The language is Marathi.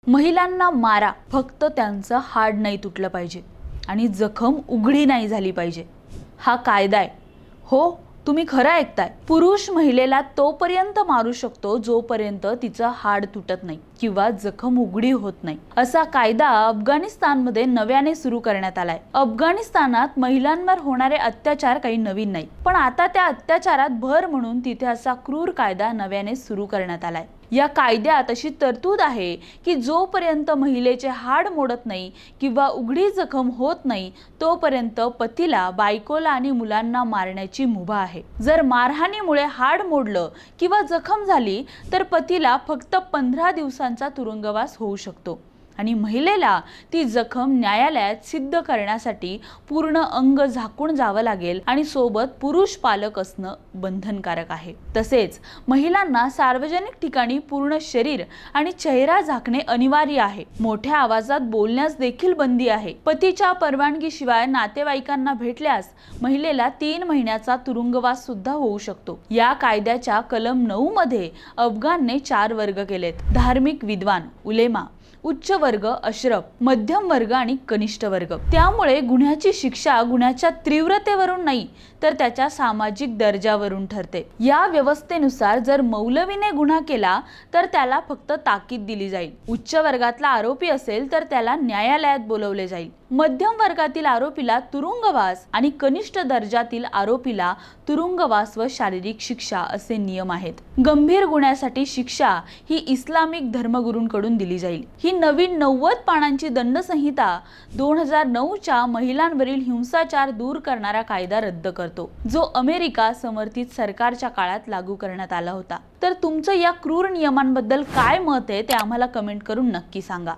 महिलांना मारा, फक्त त्यांचं हाड नाही तुटलं पाहिजे आणि जखम उघडी नाही झाली पाहिजे. हा कायदा आहे. हो, तुम्ही खरं ऐकताय. पुरुष महिलेला तोपर्यंत मारू शकतो जोपर्यंत तिचं हाड तुटत नाही किंवा जखम उघडी होत नाही. असा कायदा अफगाणिस्तानमध्ये नव्याने सुरू करण्यात आलाय. अफगाणिस्तानात महिलांवर होणारे अत्याचार काही नवीन नाही, पण आता त्या अत्याचारात भर म्हणून तिथे असा क्रूर कायदा नव्याने सुरू करण्यात आलाय. या कायद्यात अशी तरतूद आहे की जोपर्यंत महिलेचे हाड मोडत नाही किंवा उघडी जखम होत नाही तोपर्यंत पतीला, बायकोला आणि मुलांना मारण्याची मुभा आहे. जर मारहाणीमुळे हाड मोडलं किंवा जखम झाली तर पतीला फक्त 15 दिवसांचा तुरुंगवास होऊ शकतो आणि महिलेला ती जखम न्यायालयात सिद्ध करण्यासाठी पूर्ण अंग झाकून जावं लागेल आणि सोबत पुरुष पालक असणं बंधनकारक आहे. तसेच महिलांना सार्वजनिक ठिकाणी पूर्ण शरीर आणि चेहरा झाकणे अनिवार्य आहे. मोठ्या आवाजात बोलण्यास देखील बंदी आहे. पतीच्या परवानगीशिवाय नातेवाईकांना भेटल्यास महिलेला 3 महिन्याचा तुरुंगवास सुद्धा होऊ शकतो. या कायद्याच्या कलम 9 मध्ये अफगाणने 4 वर्ग केलेत: धार्मिक विद्वान, उलेमा, उच्च वर्ग अशरफ, मध्यम वर्ग आणि कनिष्ठ वर्ग. त्यामुळे गुन्ह्याची शिक्षा गुन्ह्याच्या तीव्रतेवरून नाही तर त्याच्या सामाजिक दर्जावरून ठरते. या व्यवस्थेनुसार जर मौलवीने गुन्हा केला तर त्याला फक्त ताकीद दिली जाईल. उच्च वर्गातला आरोपी असेल तर त्याला न्यायालयात बोलवले जाईल. मध्यम वर्गातील आरोपीला तुरुंगवास आणि कनिष्ठ दर्जातील आरोपीला तुरुंगवास व शारीरिक शिक्षा असे नियम आहेत. गंभीर गुन्ह्यासाठी शिक्षा ही इस्लामिक धर्मगुरूंकडून दिली जाईल. ही नवीन 90 पानांची दंडसंहिता 2009च्या महिलांवरील हिंसाचार दूर करणारा कायदा रद्द करतो, जो अमेरिका समर्थित सरकारच्या काळात लागू करण्यात आला होता. तर तुमचं या क्रूर नियमांबद्दल काय मत आहे ते आम्हाला कमेंट करून नक्की सांगा.